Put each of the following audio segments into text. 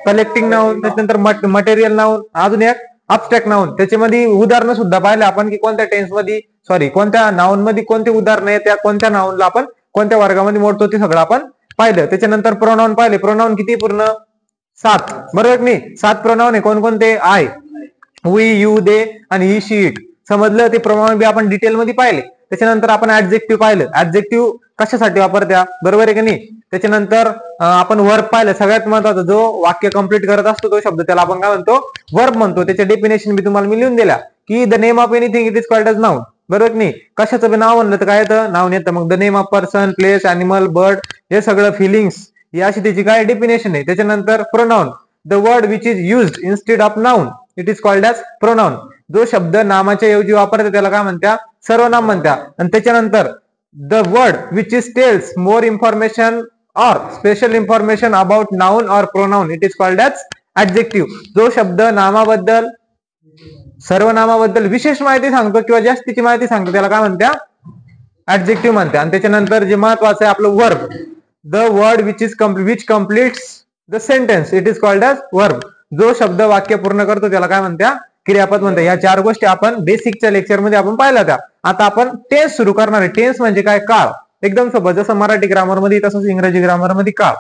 Collecting noun, त्याच्यानंतर material noun, अजून एक अब्स्ट्रॅक्ट नाउन. त्याच्यामध्ये उदाहरणं सुद्धा पाहिले आपण की कोणत्या टेन्स मध्ये कोणत्या नाउन मध्ये कोणते उदाहरण आहे, त्या कोणत्या नाउनला आपण कोणत्या वर्गामध्ये मोडतो ते सगळं आपण पाहिलं. त्याच्यानंतर प्रोनाउन पाहिले. प्रोनाउन किती पूर्ण 7, बरोबर नाही? 7 प्रोनाउन आहे. कोणकोणते? आय, वी, यू, दे आणि ही, शी, इट. समजलं? ते प्रोनाउन बी आपण डिटेल मध्ये पाहिले. त्याच्यानंतर आपण ऍडजेक्टिव्ह पाहिलं. ऍडजेक्टिव्ह कशासाठी वापरत्या, बरोबर आहे की नाही? त्याच्यानंतर आपण वर्ब पाहिलं. सगळ्यात महत्वाचा जो वाक्य कंप्लीट करत असतो तो शब्द त्याला आपण काय म्हणतो? वर्ब म्हणतो. त्याच्या डेफिनेशन मी तुम्हाला लिहून दिल्या की the name of anything it is called as noun, बरोबर नाही? कशाचं नाव म्हणलं तर काय येतं? नाउन येतं. मग the name of person, place, animal, bird हे सगळं फिलिंग्स ही अशी त्याची काय डेफिनेशन आहे. त्याच्यानंतर pronoun, the word which is used instead of noun it is called as pronoun. जो शब्द नामाच्या ऐवजी वापरतात त्याला काय म्हणत्या? सर्वनाम म्हणत्या. आणि त्याच्यानंतर the word which is tells more information or special information about noun or pronoun it is called as adjective. जो शब्द नामाबद्दल सर्वनामाबद्दल विशेष माहिती सांगतो किंवा जास्तीची माहिती सांगतो त्याला काय म्हणत्या? ऍडजेक्टिव्ह म्हणते. आणि त्याच्यानंतर जे महत्वाचं आहे आपलं verb, the word which completes the sentence it is called as verb. जो शब्द वाक्य पूर्ण करतो त्याला काय म्हणत्या? क्रियापद म्हणते. या 4 गोष्टी आपण बेसिकच्या लेक्चर मध्ये आपण पाहिल्या त्या. आता आपण टेन्स सुरू करणार आहे. टेन्स म्हणजे काय? काळ. एकदम सोपं. जसं मराठी ग्रामर मध्ये तसंच इंग्रजी ग्रामर मध्ये काळ.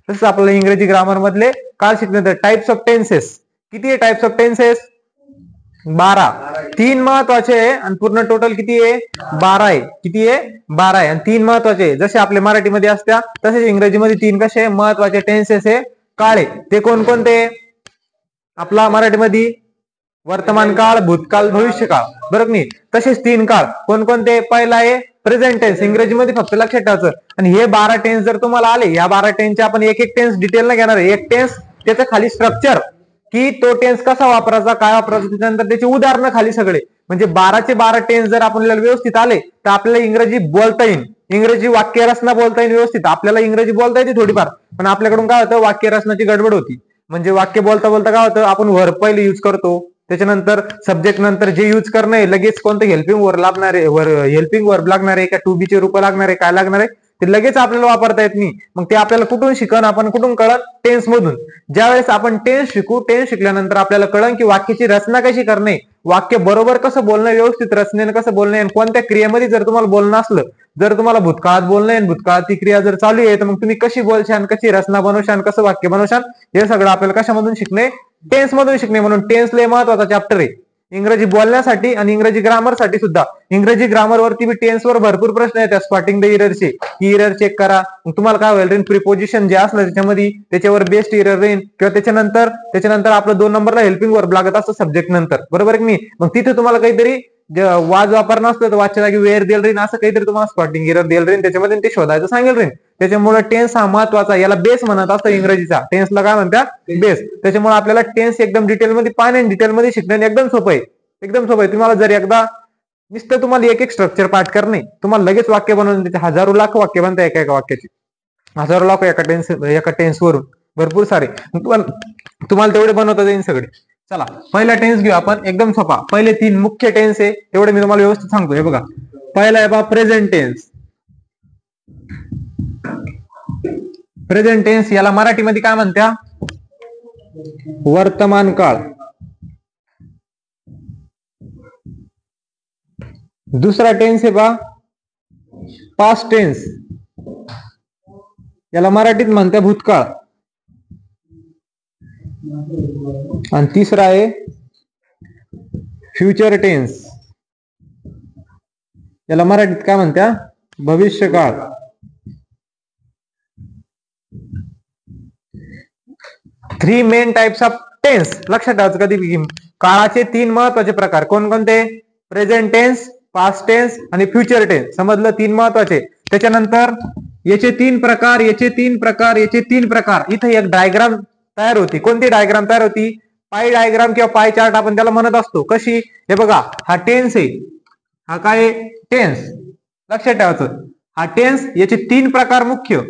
तसंच आपल्याला इंग्रजी ग्रामर मधले काळ शिकण्यात टाइप्स ऑफ टेन्सेस. किती आहे टाइप्स ऑफ टेन्सेस? 12. 3 महत्वाचे आहे आणि पूर्ण टोटल किती आहे? 12 आहे. किती आहे? 12 आहे. आणि 3 महत्वाचे जसे आपल्या मराठीमध्ये असत्या तसेच इंग्रजीमध्ये 3 कसे महत्वाचे टेन्सेस आहे काळे. ते कोणकोणते? आपला मराठीमध्ये वर्तमान काळ, भूतकाळ, भविष्यकाळ, बरोबर नाही? तसेच 3 काळ कोणकोणते? पहिला आहे प्रेझेंट टेन्स. इंग्रजीमध्ये फक्त लक्षात ठेवायचं. आणि हे 12 टेन्स जर तुम्हाला आले, या 12 टेन्सचे आपण एक एक टेन्स डिटेल न घेणार आहे. एक टेन्स त्याचं खाली स्ट्रक्चर की तो टेन्स कसा वापरायचा, काय वापरायचा, त्याच्यानंतर त्याची उदाहरणं खाली सगळे. म्हणजे 12चे 12 टेन्स जर आपल्याला व्यवस्थित आले तर आपल्याला इंग्रजी बोलता येईल. इंग्रजी वाक्य रचना बोलता येईल व्यवस्थित. आपल्याला इंग्रजी बोलता येते थोडीफार, पण आपल्याकडून काय होतं? वाक्य रचनाची गडबड होती. म्हणजे वाक्य बोलता बोलता काय होतं? आपण वर्ब पहिले युज करतो, त्याच्यानंतर सब्जेक्ट नंतर जे युज करणे लगेच कोणतं हेल्पिंग वर्ब लागणार आहे, हेल्पिंग वर्ब लागणार आहे का टू बी चे रूप लागणार आहे, काय लागणार आहे ते लगेच आपल्याला वापरता येत नाही. मग ते आपल्याला कुठून शिकन? आपण कुठून कळत? टेन्स मधून. ज्यावेळेस आपण टेन्स शिकू, टेन्स शिकल्यानंतर आपल्याला कळन की वाक्याची रचना कशी करणे, वाक्य बरोबर कसं बोलणं, व्यवस्थित रचनेनं कसं बोलणं, आणि कोणत्या क्रियेमध्ये जर तुम्हाला बोलणं असलं, जर तुम्हाला भूतकाळात बोलणं आहे, भूतकाळात ती क्रिया जर चालू आहे तर मग तुम्ही कशी बोलशान, कशी रचना बनवशान, कसं वाक्य बनवशान, हे सगळं आपल्याला कशामधून शिकणे? टेन्स मधून शिकणे. म्हणून टेन्स लय महत्वाचा चॅप्टर आहे इंग्रजी बोलण्यासाठी आणि इंग्रजी ग्रामर साठी सुद्धा. इंग्रजी ग्रामर वरती बी टेन्स वर भरपूर प्रश्न येतात. स्पॉटिंग द इररचे, ही इरर चेक करा. मग तुम्हाला काय होईल? प्रिपोजिशन जे असलं त्याच्यामध्ये त्याच्यावर बेस्ट इरर राहील. किंवा त्याच्यानंतर आपलं 2 नंबरला हेल्पिंग वर्ब लागत असतं सब्जेक्ट नंतर, बरोबर की नाही? मग तिथे तुम्हाला काहीतरी वाज वापरणं असलं तर वाचच्या जागी वेअर देल राहील, असं काहीतरी तुम्हाला स्पॉटिंग इरर देल राहील, त्याच्यामध्ये ते शोधायचं सांगेल राहील. त्याच्यामुळे टेन्स हा महत्वाचा. याला बेस म्हणत असतं इंग्रजीचा. टेन्सला काय म्हणतात? बेस. त्याच्यामुळे आपल्याला टेन्स एकदम डिटेलमध्ये पाहणे, डिटेलमध्ये शिकणे एकदम सोपं आहे. एकदम सोपं आहे. तुम्हाला जर एकदा नुसतं तुम्हाला एक एक स्ट्रक्चर पाठ करणे, तुम्हाला लगेच वाक्य बनवून त्याचे हजारो लाख वाक्य बनतात एका वाक्याची. हजारो लाख एका टेन्स वरून भरपूर सारे तुम्हाला तेवढे बनवता येईल सगळे. चला पहिला टेन्स घेऊ आपण. एकदम सोपा. पहिले 3 मुख्य टेन्स आहे तेवढे मी तुम्हाला व्यवस्थित सांगतो. हे बघा, पहिला आहे बा प्रेझेंट टेन्स. प्रेझेंट टेन्स याला मराठीमध्ये काय म्हणत्या? वर्तमान काळ. दुसरा टेन्स आहे बा पास्ट टेन्स. याला मराठीत म्हणत्या भूतकाळ. आणि तिसरा आहे फ्युचर टेन्स. याला मराठीत काय म्हणत्या? भविष्यकाळ. Three main types of tense. लक्षात ठेवायचं कधी काळाचे 3 महत्वाचे प्रकार कोणकोणते? प्रेझेंट टेन्स, पास्ट टेन्स आणि फ्युचर टेन्स. समजलं? 3 महत्वाचे. त्याच्यानंतर याचे 3 प्रकार, याचे 3 प्रकार, याचे 3 प्रकार. इथे एक डायग्राम तयार होती. कोणती डायग्राम तयार होती? पाय डायग्राम किंवा पाय चार्ट आपण त्याला म्हणत असतो. कशी? हे बघा, हा टेन्स आहे. हा काय? टेन्स. लक्षात ठेवायचं हा टेन्स. याचे 3 प्रकार मुख्य.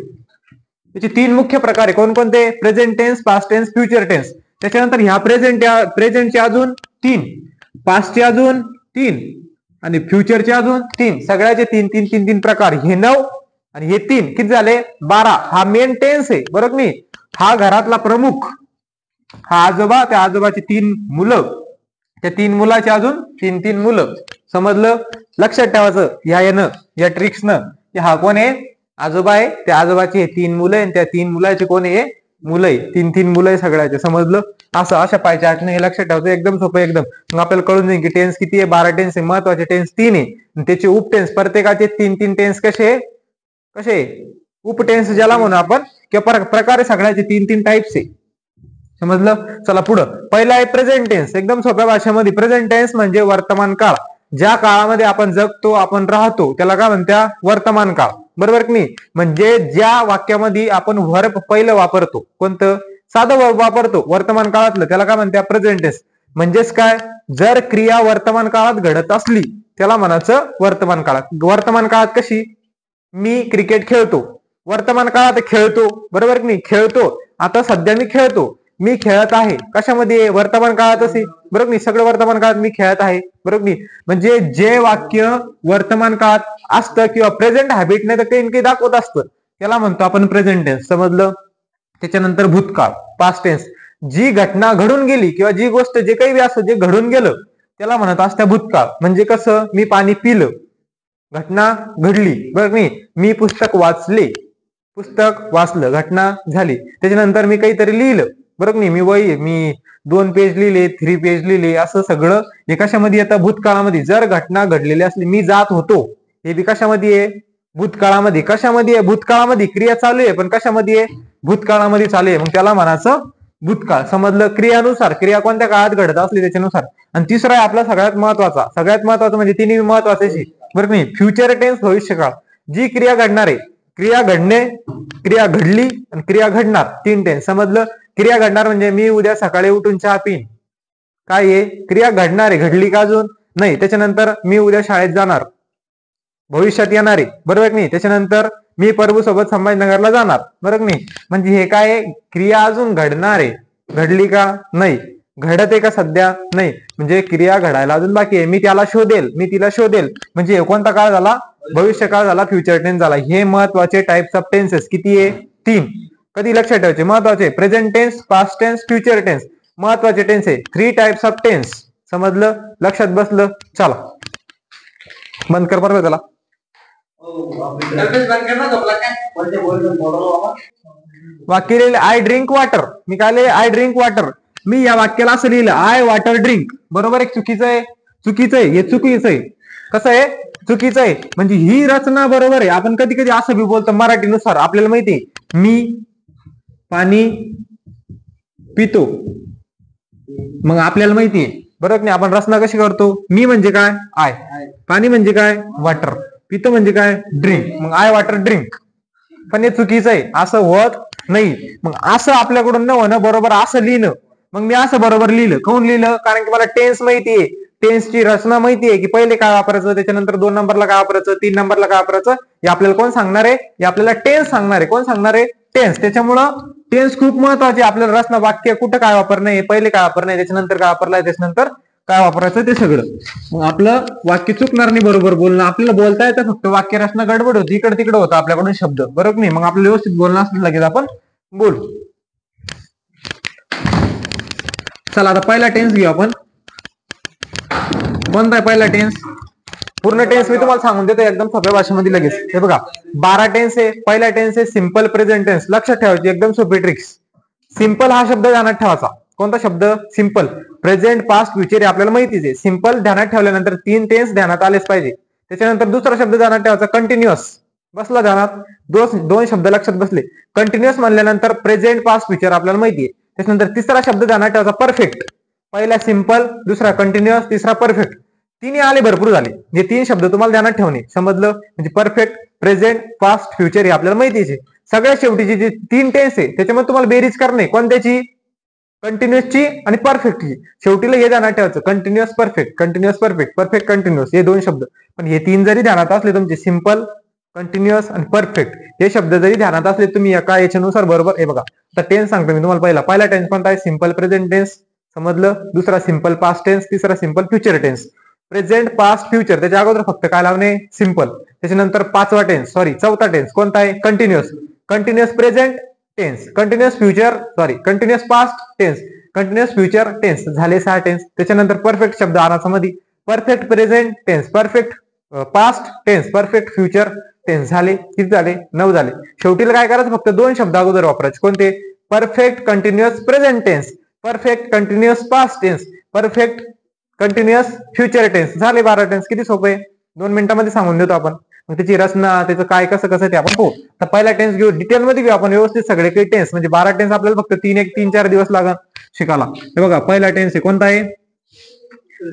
याचे 3 मुख्य प्रकार आहे. कोणकोणते? Present tense, past tense, future tense. त्याच्यानंतर ह्या प्रेझेंटचे अजून 3, पास्टचे अजून 3 आणि फ्युचरचे अजून 3. सगळ्याचे 3 प्रकार. हे 9 आणि हे 3 किती झाले? 12. हा मेन टेन्स आहे, बरोबर नाही? हा घरातला प्रमुख हा आजोबा, त्या आजोबाची 3 मुलं, त्या 3 मुलाची अजून 3 मुलं. समजलं? लक्षात ठेवायचं ह्या येणं, या ट्रिक्सनं. हा कोण आहे? आजोबा आहे. त्या आजोबाची 3 मुलं आहे, त्या 3 मुलाचे कोण आहे? मुलं आहे. 3 मुलं आहे सगळ्याचे. समजलं? असं अशा पाय चार्टने हे लक्षात ठेवायचं. एकदम सोपं एकदम. मग आपल्याला कळून जाईल की टेन्स किती आहे? 12 टेन्स आहे. महत्वाचे टेन्स 3 आहे. त्याचे उपटेन्स प्रत्येकाचे 3 टेन्स कसे उपटेन्स ज्याला म्हणू आपण, किंवा प्रकारे सगळ्याचे 3 टाइप्स आहे. समजलं? चला पुढं. पहिला आहे प्रेझेंट टेन्स. एकदम सोप्या भाषेमध्ये प्रेझेंट टेन्स म्हणजे वर्तमान काळ. ज्या काळामध्ये आपण जगतो, आपण राहतो, त्याला काय म्हणत्या? वर्तमान काळ. बरोबर की नाही? म्हणजे ज्या वाक्यामध्ये आपण व्हर्ब पहिलं वापरतो, कोणतं? साधं वर्ब वापरतो वर्तमान काळातलं, त्याला काय म्हणत्या? Present tense. म्हणजेच काय? जर क्रिया वर्तमान काळात घडत असली त्याला म्हणायचं वर्तमान काळात. वर्तमान काळात कशी? मी क्रिकेट खेळतो, वर्तमान काळात खेळतो. बरोबर की नाही? खेळतो. आता सध्या मी खेळतो, मी खेळत आहे. कशामध्ये? वर्तमान काळात असे. बरोबर नाही? सगळं वर्तमान काळात मी खेळत आहे. बरोबर नाही? म्हणजे जे वाक्य वर्तमान काळात असतं किंवा प्रेझेंट हॅबिट नाही तर काही दाखवत असतं, त्याला म्हणतो आपण प्रेझेंट टेन्स. समजलं? त्याच्यानंतर भूतकाळ, पास्ट टेन्स. जी घटना घडून गेली किंवा जी गोष्ट जे काही असं जे घडून गेलं त्याला म्हणत असतं भूतकाळ. म्हणजे कसं? मी पाणी पिलं, घटना घडली. बरं नाही? मी पुस्तक वाचलं, घटना झाली. त्याच्यानंतर मी काहीतरी लिहिलं, बरोबर नाही? मी 2 पेज लिहिले, 3 पेज लिहिले, असं सगळं हे कशामध्ये येतं? भूतकाळामध्ये. जर घटना घडलेली असली, मी जात होतो, हे बी कशामध्ये आहे? भूतकाळामध्ये. कशामध्ये आहे? भूतकाळामध्ये. क्रिया चालू आहे पण कशामध्ये आहे? भूतकाळामध्ये चालू आहे. मग त्याला म्हणायचं भूतकाळ. समजलं? क्रियानुसार, क्रिया कोणत्या काळात घडत असली त्याच्यानुसार. आणि तिसरा आहे आपला सगळ्यात महत्वाचा म्हणजे तिन्ही महत्वाचे, बरं नाही? फ्युचर टेन्स, भविष्यकाळ. जी क्रिया घडणार आहे, क्रिया घडणे, क्रिया घडली आणि क्रिया घडणार, 3 टेन्स. समजलं? क्रिया घडणार म्हणजे मी उद्या सकाळी उठून चहा पिईन, काय आहे? क्रिया घडणार आहे. घडली का अजून? नाही. त्याच्यानंतर मी उद्या शाळेत जाणार, भविष्यात येणार आहे. बरोबर नाही? त्याच्यानंतर मी प्रभू सोबत संभाजीनगरला जाणार. बरोबर नाही? म्हणजे हे काय आहे? क्रिया अजून घडणार आहे. घडली का? नाही. घडत आहे का सध्या? नाही. म्हणजे क्रिया घडायला अजून बाकी आहे. मी त्याला शोधेल, मी तिला शोधेल. म्हणजे हे कोणता काळ झाला? भविष्य काळ झाला, फ्युचर टेन्स झाला. हे महत्वाचे टाइप्स ऑफ टेन्सेस किती आहे? 3. कधी लक्षात ठेवायचे? महत्वाचे present tense, past tense, future tense. महत्वाचे टेन्स आहे. 3 टाइप्स ऑफ टेन्स. समजलं? लक्षात बसलं? चला बंद कर बरोबर त्याला. वाक्य लिहिलं आय ड्रिंक वॉटर. मी काय लिहिले? I drink water. मी या वाक्याला असं लिहिलं आय वॉटर ड्रिंक. बरोबर आहे? चुकीचं आहे? चुकीचं आहे. हे चुकीचं आहे. कसं आहे? चुकीचं आहे. म्हणजे ही रचना बरोबर आहे. आपण कधी कधी असं बी बोलतो मराठीनुसार. आपल्याला माहिती आहे मी पाणी पितो, मग आपल्याला माहिती आहे बरोबर नाही? आपण रचना कशी करतो? मी म्हणजे काय? आय. पाणी म्हणजे काय? वॉटर. पितो म्हणजे काय? ड्रिंक. मग आय वॉटर ड्रिंक. पण हे चुकीचं आहे. असं होत नाही. मग असं आपल्याकडून न होणं, बरोबर असं लिहिणं. मग मी असं बरोबर लिहिलं. काऊन लिहिलं? कारण की मला टेन्स माहिती आहे, टेन्सची रचना माहिती आहे की पहिले काय वापरायचं, त्याच्यानंतर 2 नंबरला काय वापरायचं, 3 नंबरला काय वापरायचं, हे आपल्याला कोण सांगणार आहे? हे आपल्याला टेन्स सांगणार आहे. कोण सांगणार आहे? टेन्स. त्याच्यामुळं टेन्स खूप महत्वाचे. आपल्याला रचना, वाक्य कुठं काय वापरणं, पहिले काय वापरणं, त्याच्यानंतर काय वापरलंय, त्याच्यानंतर काय वापरायचं ते सगळं. मग आपलं वाक्य चुकणार नाही, बरोबर बोलणं. आपल्याला बोलता येतं, फक्त वाक्य रचना गडबड होती, इकडे तिकडे होतं आपल्याकडून शब्द, बरोबर नाही? मग आपलं व्यवस्थित बोलणं असलं लगेच आपण बोलू. चला आता पहिला टेन्स घेऊ आपण. कोणता आहे पहिला टेन्स? पूर्ण टेन्स मी तुम्हाला सांगून देतो एकदम सोप्या भाषेमध्ये लगेच. हे बघा 12 टेन्स आहे. पहिला टेन्स आहे सिंपल प्रेझेंट टेन्स. लक्षात ठेवायची एकदम सोपी ट्रिक्स. सिंपल हा शब्द ध्यानात ठेवायचा. कोणता शब्द? सिंपल. प्रेझेंट, पास्ट, फ्युचर हे आपल्याला माहितीच आहे. सिंपल ध्यानात ठेवल्यानंतर 3 टेन्स ध्यानात आलेच पाहिजे. त्याच्यानंतर दुसरा शब्द ध्यानात ठेवायचा कंटिन्युअस. बसला ध्यानात? 2 शब्द लक्षात बसले. कंटिन्युअस म्हणल्यानंतर प्रेझेंट, पास्ट, फ्युचर आपल्याला माहिती आहे. त्याच्यानंतर तिसरा शब्द ध्यानात ठेवायचा परफेक्ट. पहिला सिंपल, दुसरा कंटिन्युअस, तिसरा परफेक्ट. 3 आले, भरपूर झाले. हे 3 शब्द तुम्हाला ध्यानात ठेवणे. समजलं? म्हणजे परफेक्ट, प्रेझेंट, पास्ट, फ्युचर हे आपल्याला माहितीच आहे. सगळ्यात शेवटीची जे 3 टेन्स आहे त्याच्यामध्ये तुम्हाला बेरीज करणे. कोणत्याची? कंटिन्युअसची आणि परफेक्टची. शेवटीला हे ध्यानात ठेवायचं continuous perfect, continuous perfect, perfect continuous, हे 2 शब्द. पण हे 3 जरी ध्यानात असले तुमचे, सिंपल, कंटिन्युअस आणि परफेक्ट, हे शब्द जरी ध्यानात असले तुम्ही एका याच्यानुसार, बरोबर. हे बघा आता टेन्स सांगतो मी तुम्हाला. पहिला टेन्स कोणता आहे? Simple present tense. समजलं? दुसरा सिंपल पास्ट टेन्स, तिसरा simple future tense. Present, past, future, त्याच्या अगोदर फक्त काय लावणे? सिंपल. त्याच्यानंतर चौथा टेन्स कोणता आहे? Continuous. Continuous present tense, continuous future, continuous past tense, continuous future tense झाले 6 टेन्स. त्याच्यानंतर परफेक्ट शब्द आणायचा मध्ये, perfect present tense, perfect past tense, perfect future tense झाले. किती झाले? 9 झाले. शेवटीला काय करायचं? फक्त 2 शब्द अगोदर वापरायचे. कोणते? Perfect continuous present tense, perfect continuous past tense, perfect continuous future tense. झाले 12 टेन्स. किती सोपे, 2 मिनिटांमध्ये सांगून देतो आपण. मग त्याची रचना, त्याचं काय कसं कसं ते आपण पाहू. तर पहिला टेन्स घेऊ, डिटेलमध्ये घेऊ आपण व्यवस्थित सगळे काही टेन्स. म्हणजे 12 टेन्स आपल्याला फक्त 3-4 दिवस लागणार शिकायला. हे बघा पहिला टेन्स आहे कोणता आहे?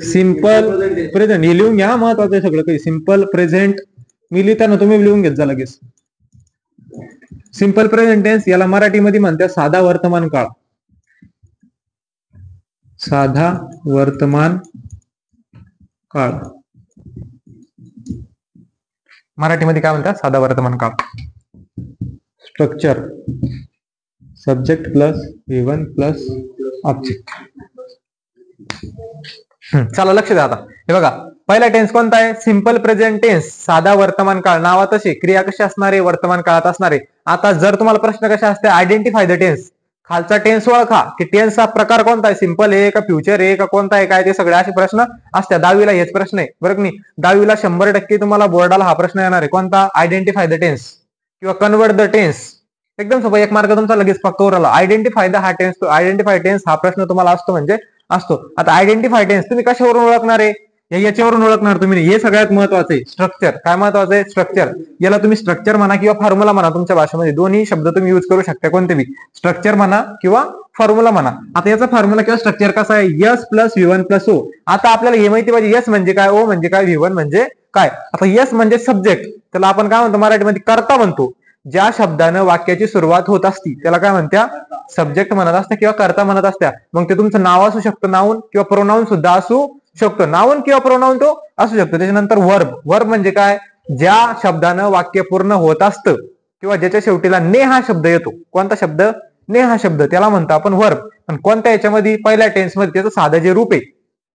Simple present. हे लिहून घ्या, महत्वाचं आहे सगळं काही. सिंपल प्रेझेंट मी लिहिताना तुम्ही लिहून घेत जा लगेच. सिंपल प्रेझेंट टेन्स याला मराठीमध्ये म्हणतात साधा वर्तमान काळ. साधा वर्तमान काळ मराठीमध्ये काय म्हणतात? साधा वर्तमान काळ. Structure subject plus V1 plus object. चला लक्ष द्या आता. हे बघा पहिला टेन्स कोणता आहे? सिंपल प्रेझेंट टेन्स, साधा वर्तमान काळ. नावात असे क्रिया कशी असणार आहे? वर्तमान काळात असणार आहे. आता जर तुम्हाला प्रश्न कशा असते? Identify the tense. खालचा टेन्स ओळखा की टेन्सचा प्रकार कोणता आहे? सिंपल आहे का फ्युचर आहे का कोणता आहे काय? ते सगळे असे प्रश्न असतात. 10वीला हेच प्रश्न आहे बरं की नाही. 10वीला 100% तुम्हाला बोर्डाला हा प्रश्न येणार आहे. कोणता? आयडेंटिफाय द टेन्स किंवा कन्वर्ट द टेन्स. एकदम सोपं, 1 मार्क तुमचा लगेच फक्त उरला. आयडेंटिफाय द हा टेन्स, आयडेंटिफाय टेन्स हा प्रश्न तुम्हाला असतो म्हणजे असतो. आता आयडेंटिफाय टेन्स तुम्ही कशावरून ओळखणार आहे? याच्यावरून ओळखणार तुम्ही. हे सगळ्यात महत्वाचं आहे. स्ट्रक्चर. काय महत्वाचं आहे? स्ट्रक्चर. याला तुम्ही स्ट्रक्चर म्हणा किंवा फॉर्म्युला म्हणा, तुमच्या भाषेमध्ये दोन्ही शब्द तुम्ही युज करू शकता. कोणते बी, स्ट्रक्चर म्हणा किंवा फॉर्म्युला म्हणा. आता याचा फॉर्म्युला किंवा स्ट्रक्चर कसा आहे? S plus V1 plus O. आता आपल्याला हे माहिती पाहिजे S म्हणजे काय, O म्हणजे काय, V1 म्हणजे काय. आता S म्हणजे सब्जेक्ट, त्याला आपण काय म्हणतो मराठीमध्ये? कर्ता म्हणतो. ज्या शब्दानं वाक्याची सुरुवात होत असती त्याला काय म्हणत्या? सब्जेक्ट म्हणत असत्या किंवा कर्ता म्हणत असत्या. मग ते तुमचं नाव असू शकतं, नाऊन किंवा प्रोनाऊन सुद्धा असू शकतो. नाऊन किंवा प्रोनाऊन तो असू शकतो. त्याच्यानंतर वर्ब. वर्ब म्हणजे काय? ज्या शब्दानं वाक्य पूर्ण होत असतं किंवा ज्याच्या शेवटीला ने हा शब्द येतो. कोणता शब्द? ने हा शब्द. त्याला म्हणतो आपण वर्ब. पण कोणत्या याच्यामध्ये? पहिल्या टेन्स मध्ये. त्याचं साधं जे रूप आहे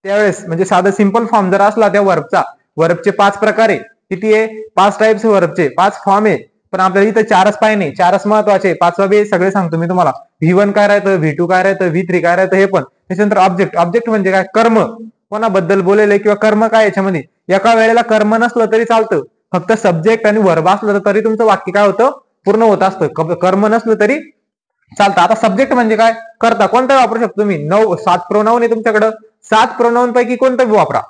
त्यावेळेस म्हणजे साधं सिंपल फॉर्म जर असला त्या वर्बचा, वर्बचे 5 प्रकार आहे. किती आहे? 5 टाइप्स वर्बचे, 5 फॉर्म आहे. पण आपल्याला इथं 4च पाहिजे, 4च महत्वाचे. 5वा बी सगळे सांगतो मी तुम्हाला. V1 काय राहतं, V2 काय राहतं, V3 काय राहतं हे पण. त्याच्यानंतर ऑब्जेक्ट. ऑब्जेक्ट म्हणजे काय? कर्म. कोणाबद्दल बोलेले किंवा कर्म काय याच्यामध्ये? एका वेळेला कर्म नसलं तरी चालतं, फक्त सब्जेक्ट आणि वर्ब असलं तरी तुमचं वाक्य काय होतं? पूर्ण होत असतं. कर्म नसलं तरी चालतं. आता सब्जेक्ट म्हणजे काय? कर्ता. कोणता वापरू शकतो तुम्ही? 7 प्रोनाऊन आहे तुमच्याकडं. 7 प्रोनाऊन पैकी कोणतं वापरा.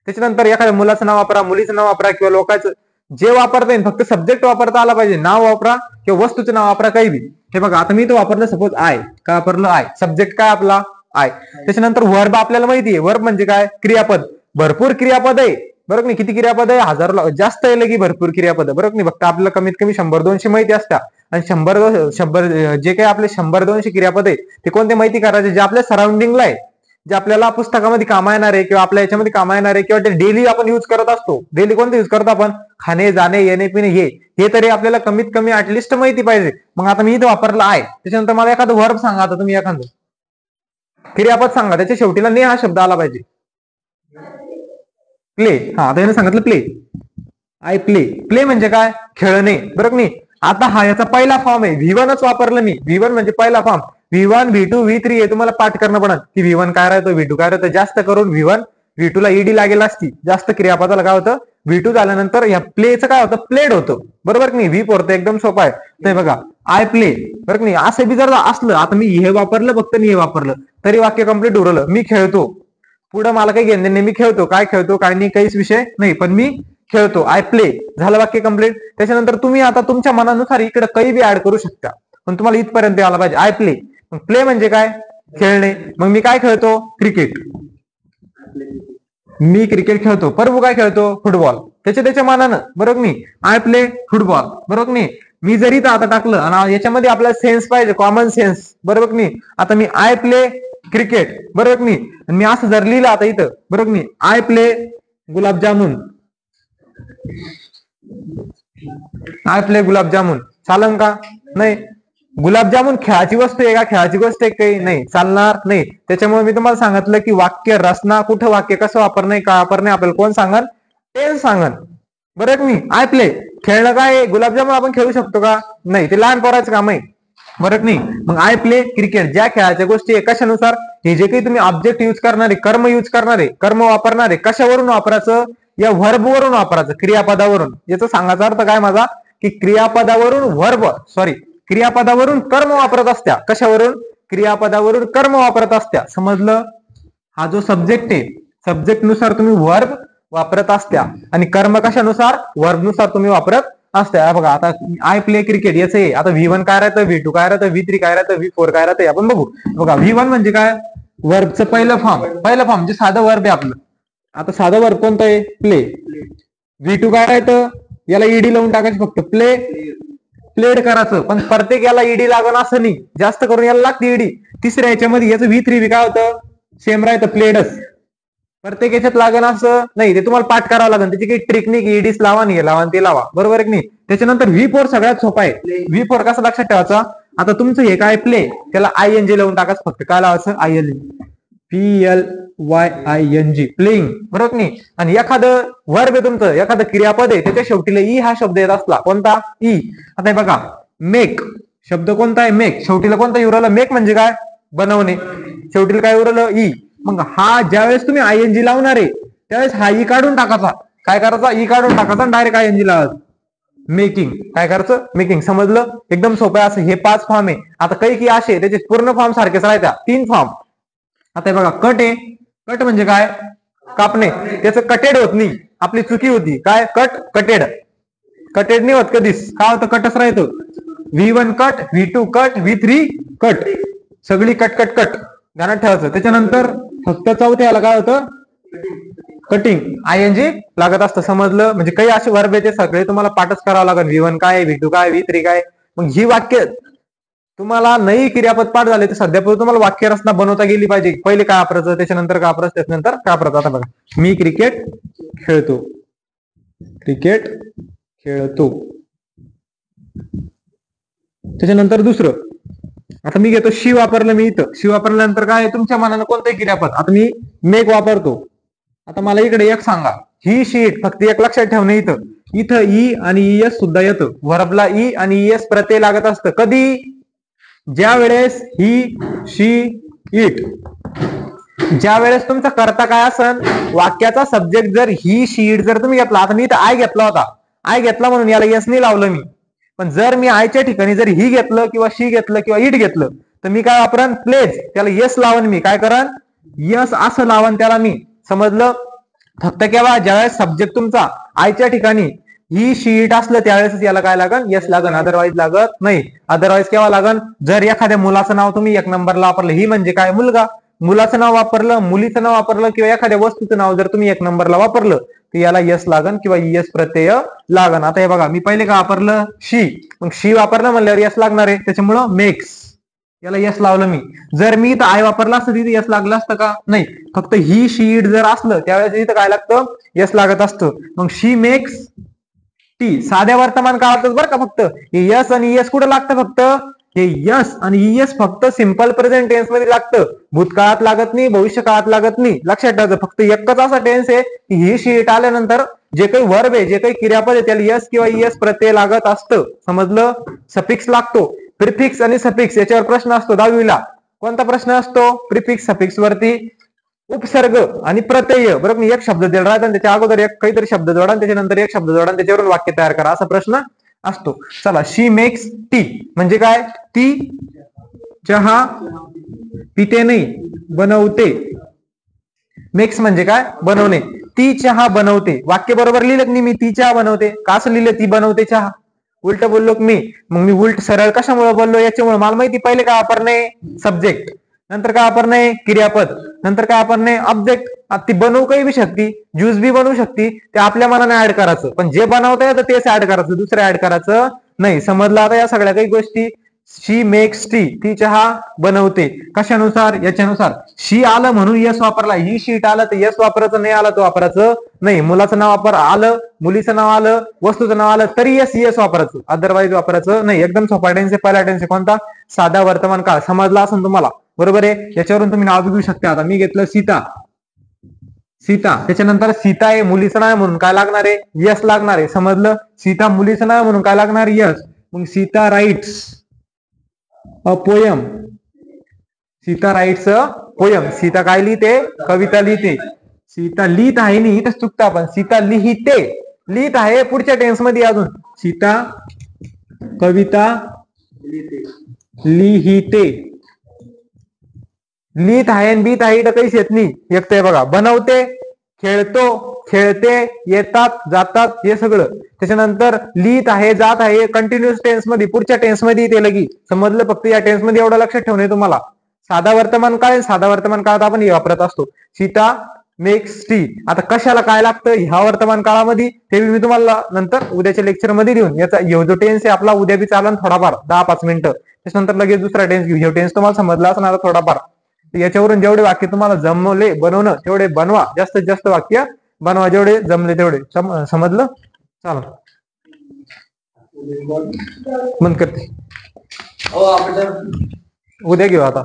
त्याच्यानंतर एखाद्या मुलाचं नाव वापरा, मुलीचं नाव वापरा किंवा लोकांचं जे वापरता येईल. फक्त सब्जेक्ट वापरता आला पाहिजे. नाव वापरा किंवा वस्तूचं नाव वापरा, काही बी. हे बघा आता मी तो वापरलं सपोज आय. काय वापरलं? आय. सब्जेक्ट काय आपला? आय. त्याच्यानंतर वर्ब आपल्याला माहिती आहे. वर्ब म्हणजे काय? क्रियापद. भरपूर क्रियापद आहे बरोबर नाही. किती क्रियापद आहे? हजारो जास्त आहे की भरपूर क्रियापद बरोबर नाही. फक्त आपल्याला कमीत कमी 100-200 माहिती असतात. आणि 100 जे काही आपले 100-200 क्रियापद आहे ते कोणते माहिती करायचे? जे आपल्या सराउंडिंगला आहे, जे आपल्याला पुस्तकामध्ये कामा येणार आहे किंवा आपल्या याच्यामध्ये कामा येणार आहे किंवा ते डेली आपण युज करत असतो. डेली कोणते युज करतो आपण? खाणे, जाणे, येणे, पिणे हे तरी आपल्याला कमीत कमी ऍटलिस्ट माहिती पाहिजे. मग आता मी इथं वापरलं आहे. त्याच्यानंतर मला एखादं वर्ब सांगा. आता तुम्ही एखादं क्रियापद सांगा, त्याच्या शेवटीला ने हा शब्द आला पाहिजे. प्ले. हा आता याने सांगितलं प्ले. I play. प्ले म्हणजे काय? खेळणे बरोबर नाही. आता हा याचा पहिला फॉर्म आहे. V1च वापरलं मी. V1 म्हणजे पहिला फॉर्म. V1, V2, V3 हे तुम्हाला पाठ करणं पडत की V1 काय राहतो, V2 काय राहतं. जास्त करून V1, V2 ला ईडी लागेल असती. जास्त क्रियापदाला काय होतं? V2 झाल्यानंतर या प्लेचं काय होतं? प्लेड होतं बरोबर नाही. V पोरतं एकदम सोपं आहे. ते बघा आय प्ले बरोबर नाही. असं बी जर असलं, आता मी हे वापरलं फक्त, मी हे वापरलं तरी वाक्य कंप्लीट उरलं. मी खेळतो. पुढे मला काही घेणं नाही. मी खेळतो. काय खेळतो काय नाही काहीच विषय नाही, पण मी खेळतो. I play. झालं वाक्य कंप्लीट. त्याच्यानंतर तुम्ही आता तुमच्या मनानुसार इकडे काही बी ऍड करू शकता, पण तुम्हाला इथपर्यंत आला पाहिजे. I play. प्ले म्हणजे काय? खेळणे. मग मी काय खेळतो? क्रिकेट. मी क्रिकेट खेळतो. प्रभू काय खेळतो? फुटबॉल. त्याच्या मानानं बरोबर नाही. आय प्ले फुटबॉल बरोबर नाही. मी जरी आता टाकलं आणि याच्यामध्ये आपल्याला सेन्स पाहिजे, कॉमन सेन्स बरोबर नाही. आता मी आय प्ले क्रिकेट बरोबर नाही. मी असं जर लिहिलं आता इथं बरोबर नाही, I play gulab jamun. I play gulab jamun चालन का? नाही. गुलाबजामुन खेळाची वस्तू आहे का? खेळाची गोष्ट आहे काही नाही, चालणार नाही. त्याच्यामुळे मी तुम्हाला सांगितलं की वाक्य रचना, कुठं वाक्य कसं वापरणं का वापरणं आपल्याला कोण सांगन? टेन्स सांगन बरोबर मी. आय प्ले खेळणं काय? गुलाबजामुन आपण खेळू शकतो का? नाही. ते लहान पोराचं काम आहे. बरं नाही. मग आय प्ले क्रिकेट, ज्या खेळाच्या गोष्टी आहे कशानुसार, हे जे काही तुम्ही ऑब्जेक्ट युज करणारे, कर्म युज करणारे, कर्म वापरणारे, कशावरून वापरायचं, या व्हर्ब वरून वापरायचं, क्रियापदावरून. याचा सांगायचा अर्थ काय माझा, की क्रियापदावरून क्रियापदावरून कर्म वापरत असत्या. कशावरून, क्रियापदावरून कर्म वापरत असत्या. समजलं. हा जो सब्जेक्ट आहे, सब्जेक्ट नुसार तुम्ही व्हर्ब वापरत असत्या आणि कर्म कशानुसार, व्हर्ब नुसार तुम्ही वापरत असत्या. बघा आता आय प्ले क्रिकेट याचं आहे. आता V1 काय राहतं, V2 काय राहतं, V3 काय राहतं, V4 काय राहतं, आपण बघू. बघा V1 म्हणजे काय, वर्बचं पहिलं फॉर्म जे साधं वर्ब आहे आपलं. आता साधं वर्ब कोणतं आहे, प्ले. V2 काय राहतं, याला ईडी लावून टाकायचं, फक्त प्लेड करायचं. पण प्रत्येक याला ईडी लागण असं नाही, जास्त करून याला लागते ईडी. तिसऱ्या याच्यामध्ये याचं V3 काय होतं, सेम राहतं, प्लेडच. प्रत्येक याच्यात लागण असं नाही, ते तुम्हाला पाठ करावं लागेल. त्याची काही ट्रिक नाही की ईडीच लावा नाही लावा ते लावा, बरोबर आहे की नाही. त्याच्यानंतर V4 सगळ्यात सोपा आहे. V4 कसं लक्षात ठेवायचा, आता तुमचं हे काय प्ले, त्याला ING लावून टाकायचं, फक्त काय लावायचं, PLYING, प्लेइंग, बरोबर नाही. आणि एखादं वर्ब आहे तुमचं, एखादं क्रियापद आहे, त्याच्या शेवटीला ई हा शब्द येत असला, कोणता, ई. आता बघा मेक शब्द कोणता आहे, मेक. शेवटीला कोणता उरला, मेक म्हणजे काय, बनवणे. शेवटीला काय उरलं, ई. मग हा ज्यावेळेस तुम्ही ING लावणार आहे त्यावेळेस हा ई काढून टाकायचा. काय करायचा, ई काढून टाकायचा, डायरेक्ट ING लावायचं. मेकिंग, काय करायचं, मेकिंग. समजलं. एकदम सोपं आहे. असं हे 5 फॉर्म आहे. आता काही की असे त्याचे पूर्ण फॉर्म सारखेच राहत्या, 3 फॉर्म. आता बघा कट आहे, कट म्हणजे काय, कापणे. त्याचं कटेड होत नाही, आपली चुकी होती. काय, कटेड नाही होत कधीच. काय होतं, कटच राहतो. V1 cut, V2 cut, V3 cut, सगळी कट ध्यानात ठेवायचं. त्याच्यानंतर फक्त चौथ्याला काय होतं, कटिंग, ING लागत असतं. समजलं. म्हणजे काही असे वर्ब आहे ते सगळे तुम्हाला पाठच करावं लागेल. V1 काय, V2 काय, V3 काय. मग ही वाक्य तुम्हाला नाही क्रियापद पाठ झाले तर सध्या तुम्हाला वाक्य रचना बनवता गेली पाहिजे. पहिले काय वापरायचं, त्याच्यानंतर काय वापरायचं, त्याच्यानंतर काय वापरायचं. आता बघा, मी क्रिकेट खेळतो. त्याच्यानंतर दुसरं, आता मी घेतो शी वापरलं, मी इथं शी वापरल्यानंतर काय, तुमच्या मनानं कोणतंही क्रियापद. आता मी मेक वापरतो. आता मला इकडे एक सांगा, ही शीट, फक्त एक लक्षात ठेवणे, इथं ई आणि ES सुद्धा येतं. व्हर्बला ई आणि ES प्रत्यय लागत असतं. कधी, ज्या वेळेस ही, शी, इट, ज्या वेळेस तुमचा करता काय असन, वाक्याचा सब्जेक्ट जर ही, शी, इट जर तुम्ही घेतला. आता मी इथं आय घेतला होता, आय घेतला म्हणून याला यस नाही लावलं मी. पण जर मी आयच्या ठिकाणी जर ही घेतलं किंवा शी घेतलं किंवा इट घेतलं तर मी काय वापरन, प्लेज, त्याला यस लावून मी काय करन, यस असं लावून त्याला मी. समजलं. फक्त केव्हा, ज्यावेळेस सब्जेक्ट तुमचा आयच्या ठिकाणी ही, शी, इट असलं त्यावेळेस याला काय लागन, यस लागन, अदरवाईज लागत नाही. अदरवाईज केव्हा लागन, जर एखाद्या मुलाचं नाव तुम्ही 1 नंबरला वापरलं, ही म्हणजे काय, मुलगा, मुलाचं नाव वापरलं, मुलीचं नाव वापरलं किंवा एखाद्या वस्तूचं नाव जर तुम्ही 1 नंबरला वापरलं तर याला यस लागन किंवा ES प्रत्यय लागन. आता हे बघा, मी पहिले काय वापरलं, शी. मग शी वापरलं म्हणल्यावर यस लागणार आहे, त्याच्यामुळं मेक्स, याला यस लावलं मी. जर मी इथं आय वापरला असतं तिथे यस लागलं असतं का, नाही. फक्त ही, शी, इट जर असलं त्यावेळेस इथं काय लागतं, यस लागत असतं. मग शी मेक्स टी. साध्या वर्तमान काळातच बरं का, फक्त हे यस आणि ES कुठं लागतं, फक्त हे यस आणि ES फक्त सिंपल प्रेझेंट टेन्स मध्ये लागतं. भूतकाळात लागत नाही, भविष्य काळात लागत नाही. लक्षात ठेवायचं. फक्त एकच असा टेन्स आहे की ही, शी, इट आल्यानंतर जे काही वर्ब आहे, जे काही क्रियापद आहे त्याला यस किंवा ES प्रत्यय लागत असतं. समजलं. सफिक्स लागतो. प्रिफिक्स आणि सफिक्स याच्यावर प्रश्न असतो 10वीला. कोणता प्रश्न असतो, प्रिफिक्स सफिक्स वरती. उपसर्ग आणि प्रत्यय, बरोबर. एक शब्द दिला राहतो आणि त्याच्या अगोदर एक काहीतरी शब्द जोडा, त्याच्यानंतर एक शब्द जोडा, त्याच्यावरून वाक्य तयार करा, असा प्रश्न असतो. चला, शी मेक्स टी म्हणजे काय, ती चहा पिते नाही, बनवते. मेक्स म्हणजे काय, बनवणे. ती चहा बनवते. वाक्य बरोबर लिहिलं की नाही मी, ती चहा बनवते. का असं लिहिलं, ती बनवते चहा. उलट बोललो मी. मग मी उलट सरळ कशामुळे बोललो, याच्यामुळे मला माहिती. पहिले काय वापरणे, सब्जेक्ट, नंतर काय वापरणे, क्रियापद, नंतर काय वापरणे, ऑब्जेक्ट. ती बनवू काही बी शकती, ज्यूस बी बनवू शकती, ते आपल्या मनाने ऍड करायचं. पण जे बनवता येतं तेच ऍड करायचं, दुसरं ऍड करायचं नाही. समजलं. आता या सगळ्या काही गोष्टी. शी मेक्स टी, ती चहा बनवते. कशानुसार, याच्यानुसार. शी आलं म्हणून यस वापरला, ही शीट आलं तर यस वापरायचं, नाही आलं तर वापरायचं नाही. मुलाचं नाव आलं, मुलीचं नाव आलं, वस्तूचं नाव आलं तरी यस वापरायचं, अदरवाईज वापरायचं नाही. एकदम सोपा टेन्स आहे. पहिला टेन्स कोणता, साधा वर्तमान काळ. समजला असेल तुम्हाला, बरोबर आहे. याच्यावरून तुम्ही नाव घेऊ शकता. आता मी घेतलं सीता. त्याच्यानंतर सीता आहे मुलीचं नाव म्हणून काय लागणार आहे, यस लागणार आहे. समजलं. सीता मुलीचं नाव म्हणून काय लागणार, यस. मग Sita writes, a poem. Sita writes a poem. Sita काय लिहिते? कविता लिहिते. सीता लिहित आहे नाही, इथंच चुकतं आपण. सीता लिहिते. लिहित आहे पुढच्या टेन्स मध्ये अजून. सीता कविता लिहिते. लिहित आहे आणि बीत आहे इथं काहीच येत नाही. एक ते बघा, बनवते, खेळतो, खेळते, येतात, जातात, हे सगळं. त्याच्यानंतर लिहित आहे, जात आहे, कंटिन्युअस टेन्स मध्ये, पुढच्या टेन्स मध्ये येते लगी. समजलं? फक्त या टेन्स मध्ये एवढं लक्षात ठेवणे तुम्हाला. साधा वर्तमान काळ, साधा वर्तमान काळात आपण हे वापरत असतो. Sita makes T. आता कशाला काय लागतं ह्या वर्तमान काळामध्ये ते मी तुम्हाला नंतर उद्याच्या लेक्चर मध्ये देऊन. याचा जो टेन्स आहे आपला उद्या बी चालन थोडाफार 10-5 मिनिटं. त्याच्यानंतर लगेच दुसरा टेन्स घेऊ. हे टेन्स तुम्हाला समजला असणार थोडाफार. याच्यावरून जेवढे वाक्य तुम्हाला जमले बनवणं तेवढे बनवा. जास्तीत जास्त वाक्य बनवा, जेवढे जमले तेवढे. समजलं? चला बंद करते. उद्या घेऊ आता.